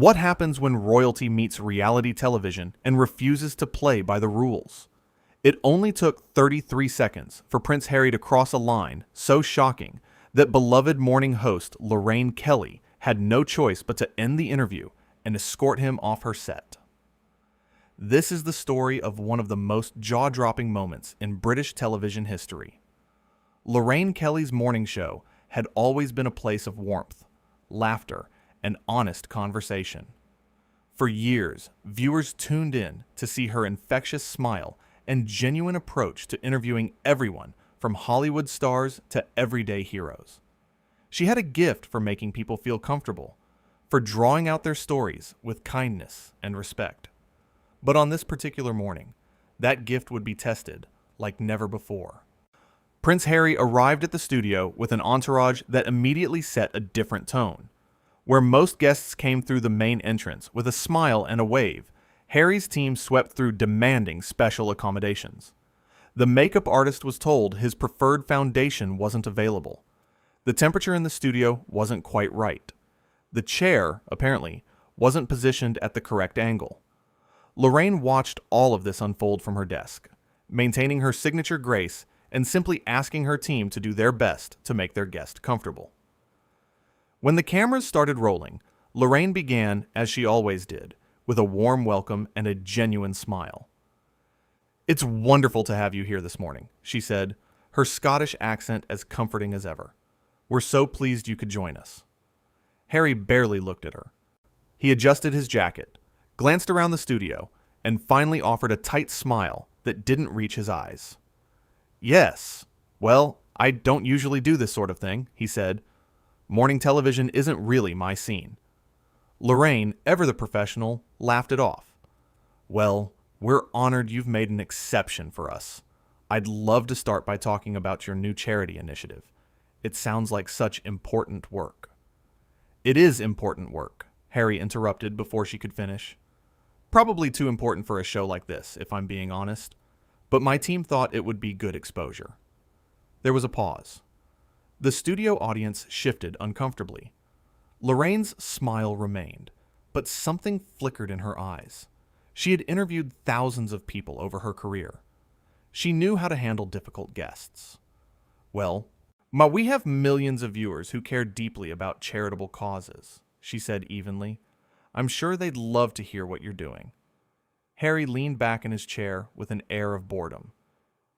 What happens when royalty meets reality television and refuses to play by the rules? It only took 33 seconds for Prince Harry to cross a line so shocking that beloved morning host Lorraine Kelly had no choice but to end the interview and escort him off her set. This is the story of one of the most jaw-dropping moments in British television history. Lorraine Kelly's morning show had always been a place of warmth, laughter, and honest conversation. For years, viewers tuned in to see her infectious smile and genuine approach to interviewing everyone from Hollywood stars to everyday heroes. She had a gift for making people feel comfortable, for drawing out their stories with kindness and respect. But on this particular morning, that gift would be tested like never before. Prince Harry arrived at the studio with an entourage that immediately set a different tone. Where most guests came through the main entrance with a smile and a wave, Harry's team swept through demanding special accommodations. The makeup artist was told his preferred foundation wasn't available. The temperature in the studio wasn't quite right. The chair, apparently, wasn't positioned at the correct angle. Lorraine watched all of this unfold from her desk, maintaining her signature grace and simply asking her team to do their best to make their guest comfortable. When the cameras started rolling, Lorraine began, as she always did, with a warm welcome and a genuine smile. "It's wonderful to have you here this morning," she said, her Scottish accent as comforting as ever. "We're so pleased you could join us." Harry barely looked at her. He adjusted his jacket, glanced around the studio, and finally offered a tight smile that didn't reach his eyes. "Yes. Well, I don't usually do this sort of thing," he said. "Morning television isn't really my scene." Lorraine, ever the professional, laughed it off. "Well, we're honored you've made an exception for us. I'd love to start by talking about your new charity initiative. It sounds like such important work." "It is important work," Harry interrupted before she could finish. "Probably too important for a show like this, if I'm being honest. But my team thought it would be good exposure." There was a pause. The studio audience shifted uncomfortably. Lorraine's smile remained, but something flickered in her eyes. She had interviewed thousands of people over her career. She knew how to handle difficult guests. "Well, we have millions of viewers who care deeply about charitable causes," she said evenly. "I'm sure they'd love to hear what you're doing." Harry leaned back in his chair with an air of boredom.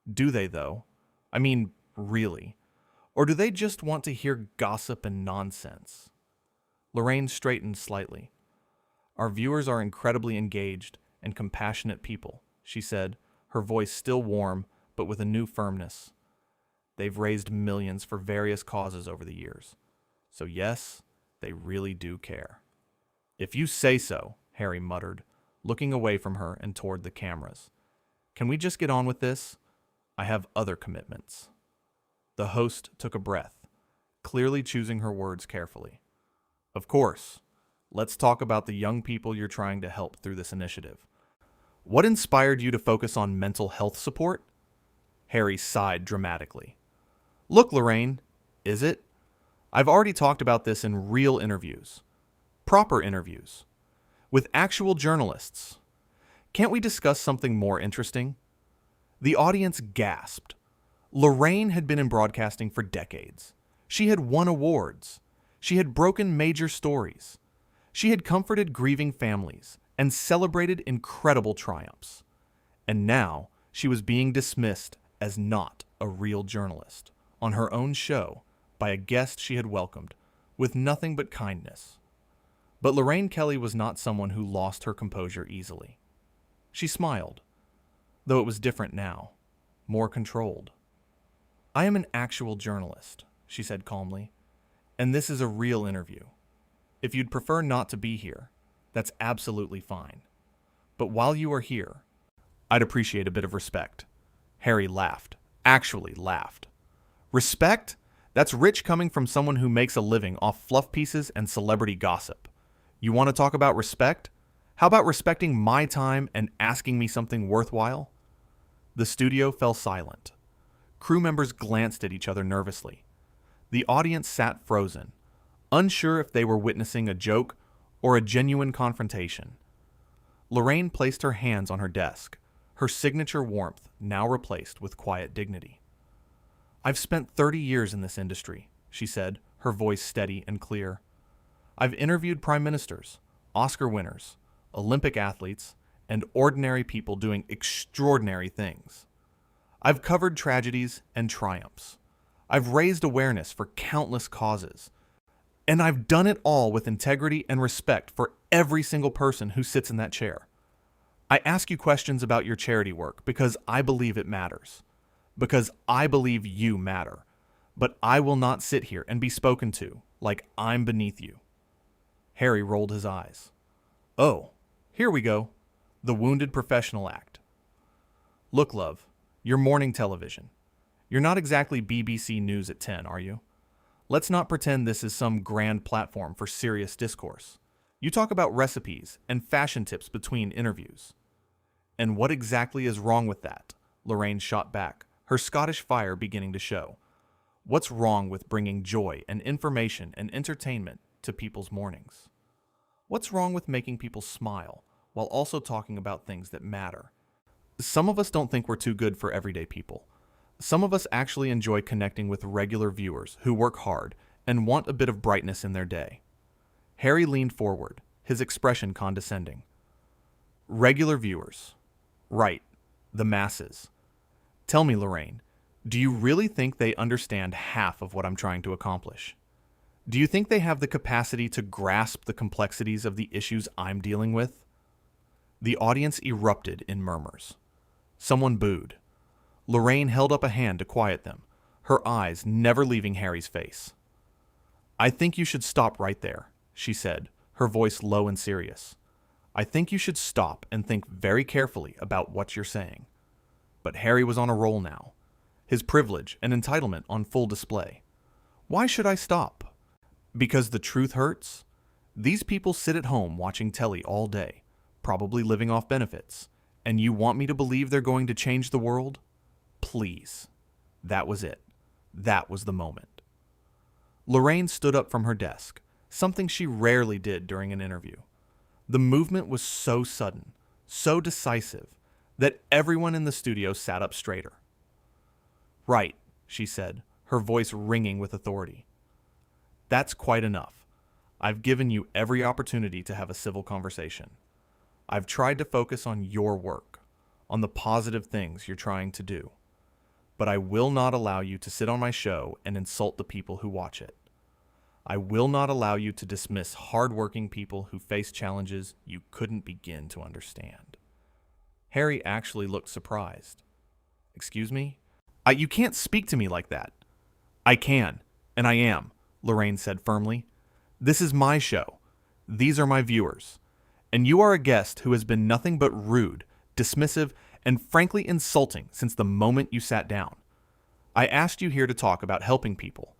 "Do they, though? I mean, really? Or do they just want to hear gossip and nonsense?" Lorraine straightened slightly. "Our viewers are incredibly engaged and compassionate people," she said, her voice still warm but with a new firmness. "They've raised millions for various causes over the years. So yes, they really do care." "If you say so," Harry muttered, looking away from her and toward the cameras. "Can we just get on with this? I have other commitments." The host took a breath, clearly choosing her words carefully. "Of course. Let's talk about the young people you're trying to help through this initiative. What inspired you to focus on mental health support?" Harry sighed dramatically. "Look, Lorraine, is it? I've already talked about this in real interviews. Proper interviews. With actual journalists. Can't we discuss something more interesting?" The audience gasped. Lorraine had been in broadcasting for decades. She had won awards. She had broken major stories. She had comforted grieving families and celebrated incredible triumphs. And now she was being dismissed as not a real journalist on her own show by a guest she had welcomed with nothing but kindness. But Lorraine Kelly was not someone who lost her composure easily. She smiled, though it was different now, more controlled. "I am an actual journalist," she said calmly, "and this is a real interview. If you'd prefer not to be here, that's absolutely fine. But while you are here, I'd appreciate a bit of respect." Harry laughed, actually laughed. "Respect? That's rich coming from someone who makes a living off fluff pieces and celebrity gossip. You want to talk about respect? How about respecting my time and asking me something worthwhile?" The studio fell silent. Crew members glanced at each other nervously. The audience sat frozen, unsure if they were witnessing a joke or a genuine confrontation? Lorraine placed her hands on her desk, her signature warmth now replaced with quiet dignity. I've spent 30 years in this industry, she said, her voice steady and clear. I've interviewed prime ministers, Oscar winners, Olympic athletes, and ordinary people doing extraordinary things. I've covered tragedies and triumphs. I've raised awareness for countless causes. And I've done it all with integrity and respect for every single person who sits in that chair. I ask you questions about your charity work because I believe it matters. Because I believe you matter. But I will not sit here and be spoken to like I'm beneath you. Harry rolled his eyes. Oh, here we go. The wounded professional act. Look, love, you're morning television. You're not exactly BBC News at 10, are you? Let's not pretend this is some grand platform for serious discourse. You talk about recipes and fashion tips between interviews. And what exactly is wrong with that? Lorraine shot back, her Scottish fire beginning to show. What's wrong with bringing joy and information and entertainment to people's mornings? What's wrong with making people smile while also talking about things that matter? Some of us don't think we're too good for everyday people. Some of us actually enjoy connecting with regular viewers who work hard and want a bit of brightness in their day. Harry leaned forward, his expression condescending. Regular viewers. Right, the masses. Tell me, Lorraine, do you really think they understand half of what I'm trying to accomplish? Do you think they have the capacity to grasp the complexities of the issues I'm dealing with? The audience erupted in murmurs. Someone booed. Lorraine held up a hand to quiet them, her eyes never leaving Harry's face. I think you should stop right there, she said, her voice low and serious. I think you should stop and think very carefully about what you're saying. But Harry was on a roll now, his privilege and entitlement on full display. Why should I stop? Because the truth hurts? These people sit at home watching telly all day, probably living off benefits, and you want me to believe they're going to change the world? Please. That was it. That was the moment. Lorraine stood up from her desk, something she rarely did during an interview. The movement was so sudden, so decisive, that everyone in the studio sat up straighter. Right, she said, her voice ringing with authority. That's quite enough. I've given you every opportunity to have a civil conversation. I've tried to focus on your work, on the positive things you're trying to do. But I will not allow you to sit on my show and insult the people who watch it. I will not allow you to dismiss hardworking people who face challenges you couldn't begin to understand. Harry actually looked surprised. Excuse me? You can't speak to me like that. I can, and I am, Lorraine said firmly. This is my show. These are my viewers. And you are a guest who has been nothing but rude, dismissive, and frankly insulting since the moment you sat down. I asked you here to talk about helping people,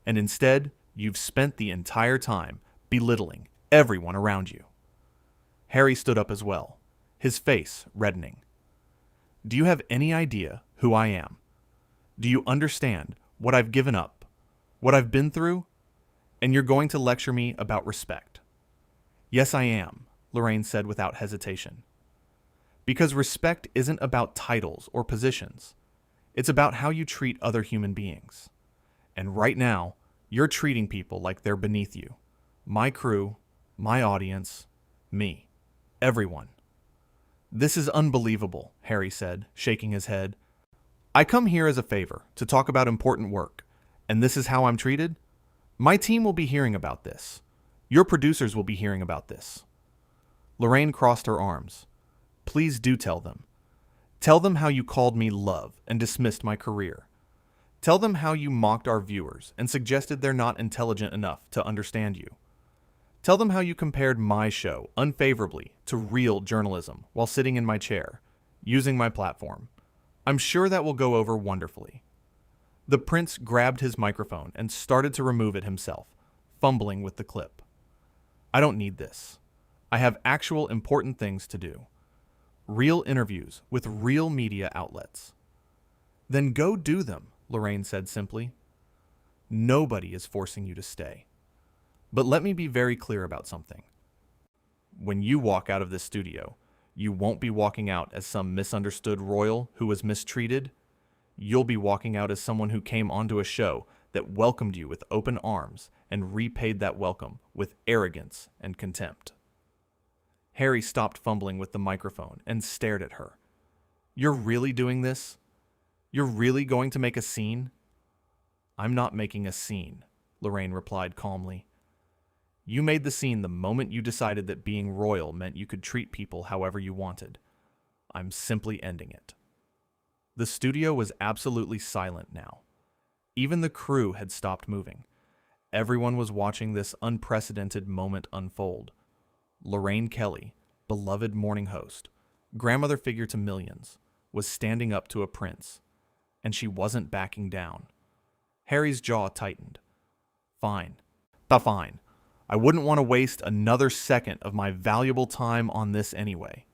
and instead, you've spent the entire time belittling everyone around you. Harry stood up as well, his face reddening. Do you have any idea who I am? Do you understand what I've given up, what I've been through? And you're going to lecture me about respect. Yes, I am, Lorraine said without hesitation. Because respect isn't about titles or positions. It's about how you treat other human beings. And right now, you're treating people like they're beneath you. My crew, my audience, me, everyone. This is unbelievable, Harry said, shaking his head. I come here as a favor to talk about important work, and this is how I'm treated? My team will be hearing about this. Your producers will be hearing about this. Lorraine crossed her arms. Please do tell them. Tell them how you called me love and dismissed my career. Tell them how you mocked our viewers and suggested they're not intelligent enough to understand you. Tell them how you compared my show unfavorably to real journalism while sitting in my chair, using my platform. I'm sure that will go over wonderfully. The prince grabbed his microphone and started to remove it himself, fumbling with the clip. I don't need this. I have actual important things to do. Real interviews with real media outlets. Then go do them, Lorraine said simply. Nobody is forcing you to stay. But let me be very clear about something. When you walk out of this studio, you won't be walking out as some misunderstood royal who was mistreated. You'll be walking out as someone who came onto a show that welcomed you with open arms and repaid that welcome with arrogance and contempt. Harry stopped fumbling with the microphone and stared at her. You're really doing this? You're really going to make a scene? I'm not making a scene, Lorraine replied calmly. You made the scene the moment you decided that being royal meant you could treat people however you wanted. I'm simply ending it. The studio was absolutely silent now. Even the crew had stopped moving. Everyone was watching this unprecedented moment unfold. Lorraine Kelly, beloved morning host, grandmother figure to millions, was standing up to a prince, and she wasn't backing down. Harry's jaw tightened. Fine. Fine. I wouldn't want to waste another second of my valuable time on this anyway.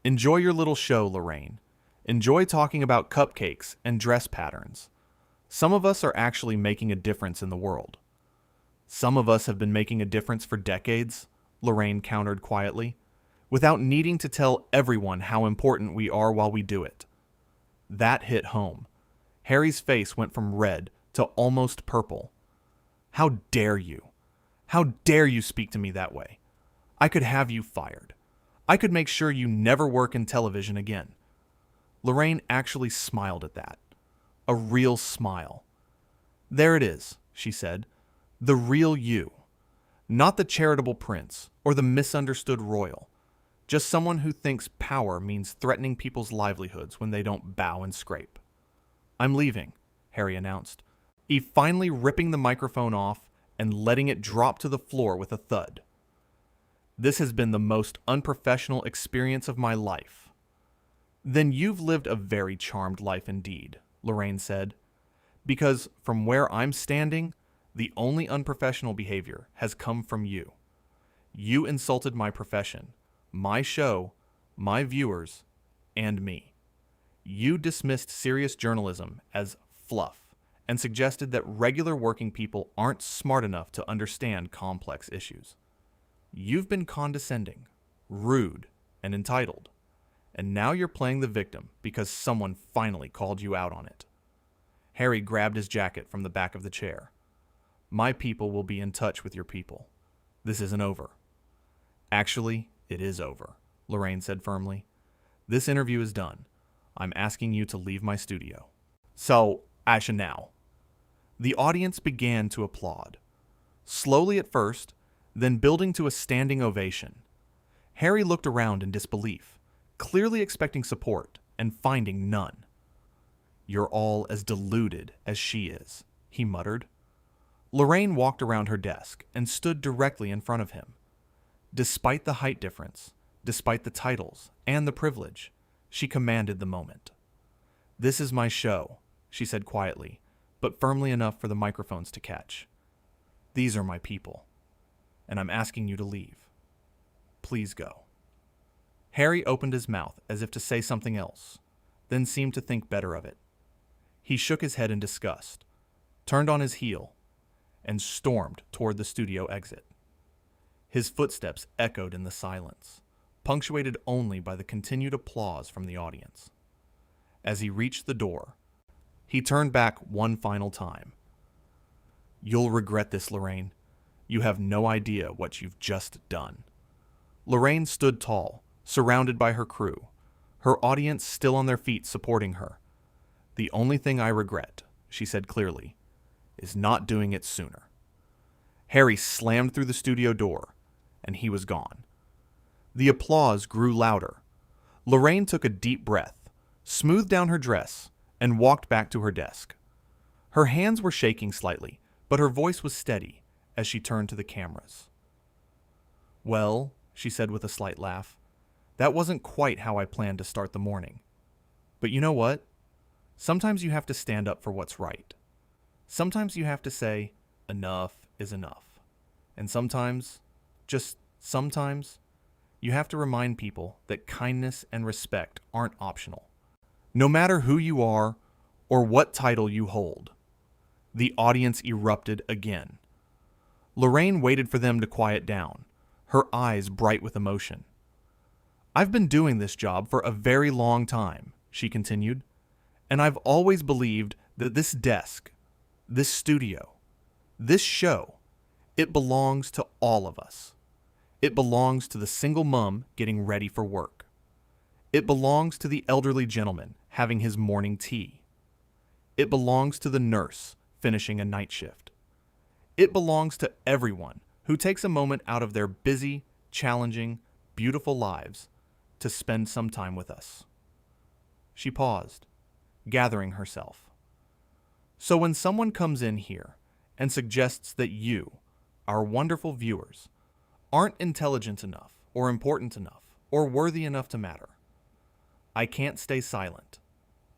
Enjoy your little show, Lorraine. Enjoy talking about cupcakes and dress patterns. Some of us are actually making a difference in the world. Some of us have been making a difference for decades, Lorraine countered quietly, without needing to tell everyone how important we are while we do it. That hit home. Harry's face went from red to almost purple. How dare you? How dare you speak to me that way? I could have you fired. I could make sure you never work in television again. Lorraine actually smiled at that. A real smile. There it is, she said. The real you. Not the charitable prince or the misunderstood royal. Just someone who thinks power means threatening people's livelihoods when they don't bow and scrape. I'm leaving, Harry announced, finally ripping the microphone off and letting it drop to the floor with a thud. This has been the most unprofessional experience of my life. Then you've lived a very charmed life indeed, Lorraine said, because from where I'm standing, the only unprofessional behavior has come from you. You insulted my profession, my show, my viewers, and me. You dismissed serious journalism as fluff and suggested that regular working people aren't smart enough to understand complex issues. You've been condescending, rude, and entitled, and now you're playing the victim because someone finally called you out on it. Harry grabbed his jacket from the back of the chair. My people will be in touch with your people. This isn't over. Actually, it is over, Lorraine said firmly. This interview is done. I'm asking you to leave my studio. So, Asha now. The audience began to applaud. Slowly at first, then building to a standing ovation. Harry looked around in disbelief, clearly expecting support and finding none. You're all as deluded as she is, he muttered. Lorraine walked around her desk and stood directly in front of him. Despite the height difference, despite the titles and the privilege, she commanded the moment. This is my show, she said quietly, but firmly enough for the microphones to catch. These are my people, and I'm asking you to leave. Please go. Harry opened his mouth as if to say something else, then seemed to think better of it. He shook his head in disgust, turned on his heel, and stormed toward the studio exit. His footsteps echoed in the silence, punctuated only by the continued applause from the audience. As he reached the door, he turned back one final time. You'll regret this, Lorraine. You have no idea what you've just done. Lorraine stood tall, surrounded by her crew, her audience still on their feet supporting her. The only thing I regret, she said clearly, is not doing it sooner. Harry slammed through the studio door, and he was gone. The applause grew louder. Lorraine took a deep breath, smoothed down her dress, and walked back to her desk. Her hands were shaking slightly, but her voice was steady as she turned to the cameras. Well, she said with a slight laugh, that wasn't quite how I planned to start the morning. But you know what? Sometimes you have to stand up for what's right. Sometimes you have to say, enough is enough. And sometimes, just sometimes, you have to remind people that kindness and respect aren't optional. No matter who you are or what title you hold. The audience erupted again. Lorraine waited for them to quiet down, her eyes bright with emotion. "I've been doing this job for a very long time," she continued, "and I've always believed that this desk, this studio, this show, it belongs to all of us. It belongs to the single mom getting ready for work. It belongs to the elderly gentleman having his morning tea. It belongs to the nurse finishing a night shift. It belongs to everyone who takes a moment out of their busy, challenging, beautiful lives to spend some time with us." She paused, gathering herself. "So when someone comes in here and suggests that you, our wonderful viewers, aren't intelligent enough or important enough or worthy enough to matter, I can't stay silent.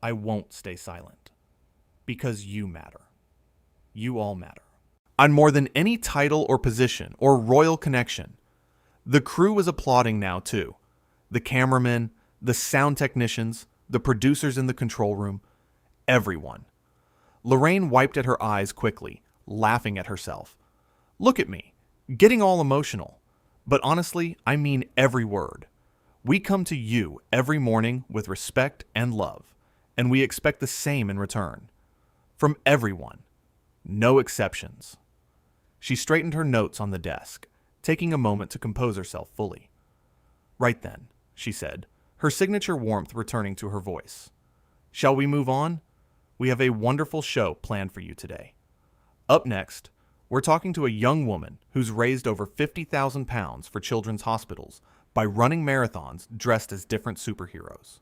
I won't stay silent. Because you matter. You all matter." On more than any title or position or royal connection, the crew was applauding now too. The cameramen, the sound technicians, the producers in the control room, everyone. Lorraine wiped at her eyes quickly, laughing at herself. "Look at me, getting all emotional. But honestly, I mean every word. We come to you every morning with respect and love, and we expect the same in return. From everyone. No exceptions." She straightened her notes on the desk, taking a moment to compose herself fully. "Right then," she said, her signature warmth returning to her voice. "Shall we move on? We have a wonderful show planned for you today. Up next, we're talking to a young woman who's raised over 50,000 pounds for children's hospitals by running marathons dressed as different superheroes.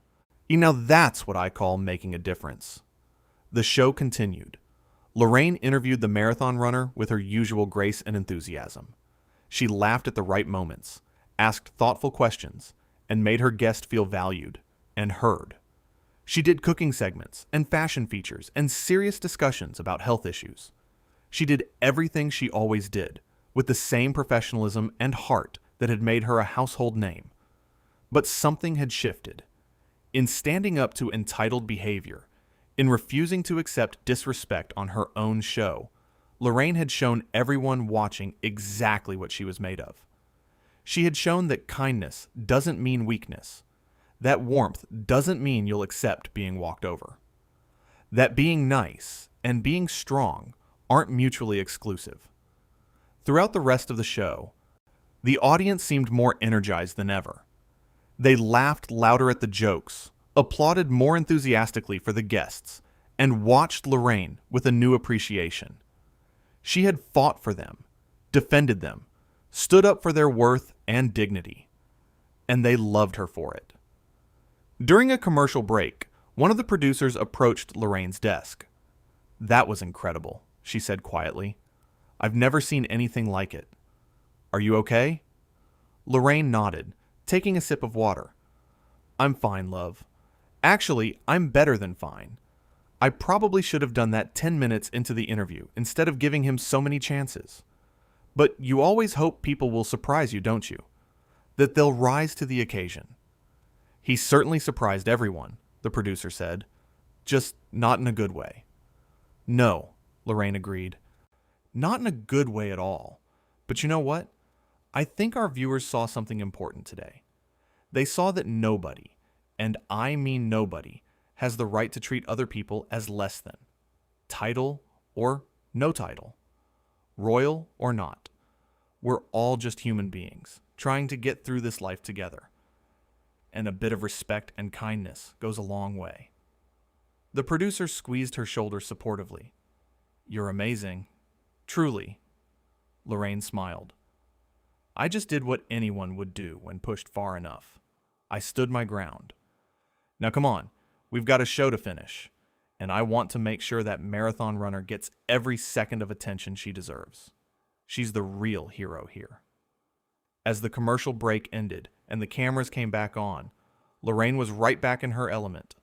Now that's what I call making a difference." The show continued. Lorraine interviewed the marathon runner with her usual grace and enthusiasm. She laughed at the right moments, asked thoughtful questions, and made her guest feel valued and heard. She did cooking segments and fashion features and serious discussions about health issues. She did everything she always did, with the same professionalism and heart that had made her a household name. But something had shifted. In standing up to entitled behavior, in refusing to accept disrespect on her own show, Lorraine had shown everyone watching exactly what she was made of. She had shown that kindness doesn't mean weakness. That warmth doesn't mean you'll accept being walked over. That being nice and being strong aren't mutually exclusive. Throughout the rest of the show, the audience seemed more energized than ever. They laughed louder at the jokes, applauded more enthusiastically for the guests, and watched Lorraine with a new appreciation. She had fought for them, defended them, stood up for their worth and dignity, and they loved her for it. During a commercial break, one of the producers approached Lorraine's desk. "That was incredible," she said quietly. "I've never seen anything like it. Are you okay?" Lorraine nodded, taking a sip of water. "I'm fine, love. Actually, I'm better than fine. I probably should have done that 10 minutes into the interview instead of giving him so many chances. But you always hope people will surprise you, don't you? That they'll rise to the occasion." "He certainly surprised everyone," the producer said. "Just not in a good way." "No," Lorraine agreed. "Not in a good way at all. But you know what? I think our viewers saw something important today. They saw that nobody, and I mean nobody, has the right to treat other people as less than. Title or no title. Royal or not. We're all just human beings, trying to get through this life together. And a bit of respect and kindness goes a long way." The producer squeezed her shoulder supportively. "You're amazing. Truly." Lorraine smiled. "I just did what anyone would do when pushed far enough. I stood my ground. Now come on, we've got a show to finish, and I want to make sure that marathon runner gets every second of attention she deserves. She's the real hero here." As the commercial break ended and the cameras came back on, Lorraine was right back in her element,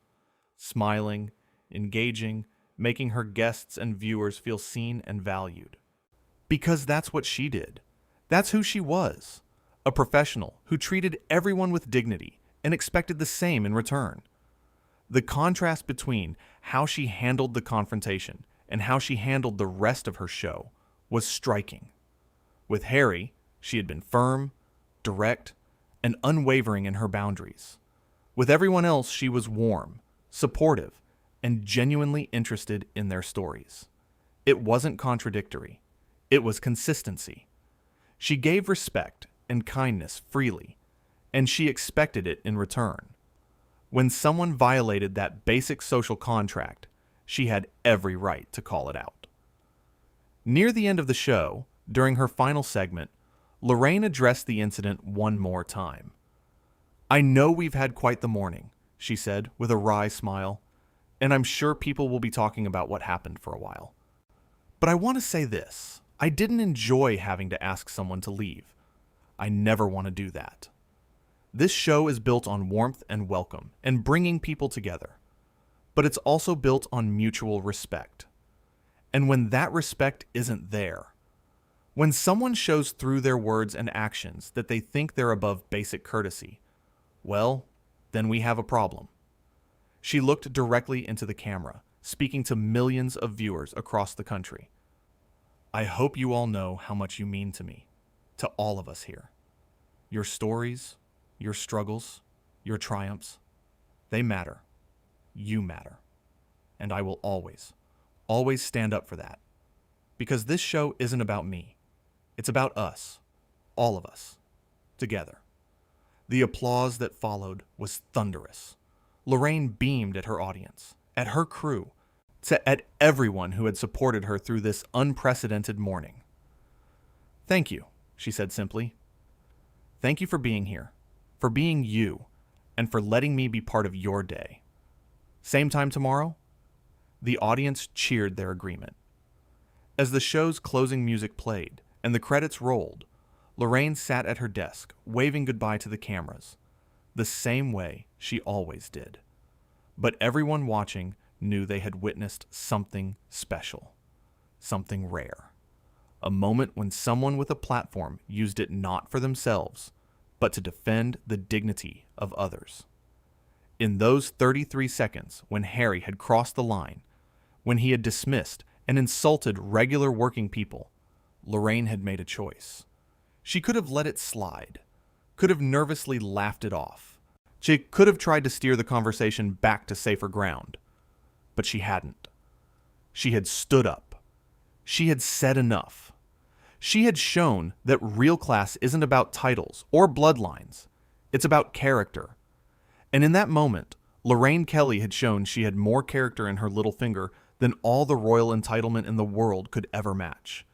smiling, engaging, making her guests and viewers feel seen and valued. Because that's what she did. That's who she was. A professional who treated everyone with dignity and expected the same in return. The contrast between how she handled the confrontation and how she handled the rest of her show was striking. With Harry, she had been firm, direct, and unwavering in her boundaries. With everyone else, she was warm, supportive, and genuinely interested in their stories. It wasn't contradictory. It was consistency. She gave respect and kindness freely, and she expected it in return. When someone violated that basic social contract, she had every right to call it out. Near the end of the show, during her final segment, Lorraine addressed the incident one more time. "I know we've had quite the morning," she said with a wry smile, "and I'm sure people will be talking about what happened for a while. But I want to say this. I didn't enjoy having to ask someone to leave. I never want to do that. This show is built on warmth and welcome and bringing people together. But it's also built on mutual respect. And when that respect isn't there, when someone shows through their words and actions that they think they're above basic courtesy, well, then we have a problem." She looked directly into the camera, speaking to millions of viewers across the country. "I hope you all know how much you mean to me, to all of us here. Your stories, your struggles, your triumphs, they matter. You matter. And I will always, always stand up for that. Because this show isn't about me. It's about us, all of us, together." The applause that followed was thunderous. Lorraine beamed at her audience, at her crew, at everyone who had supported her through this unprecedented morning. "Thank you," she said simply. "Thank you for being here, for being you, and for letting me be part of your day. Same time tomorrow?" The audience cheered their agreement. As the show's closing music played and the credits rolled, Lorraine sat at her desk, waving goodbye to the cameras, the same way she always did. But everyone watching knew they had witnessed something special, something rare. A moment when someone with a platform used it not for themselves, but to defend the dignity of others. In those 33 seconds when Harry had crossed the line, when he had dismissed and insulted regular working people, Lorraine had made a choice. She could have let it slide, could have nervously laughed it off. She could have tried to steer the conversation back to safer ground, but she hadn't. She had stood up. She had said enough. She had shown that real class isn't about titles or bloodlines. It's about character. And in that moment, Lorraine Kelly had shown she had more character in her little finger than all the royal entitlement in the world could ever match.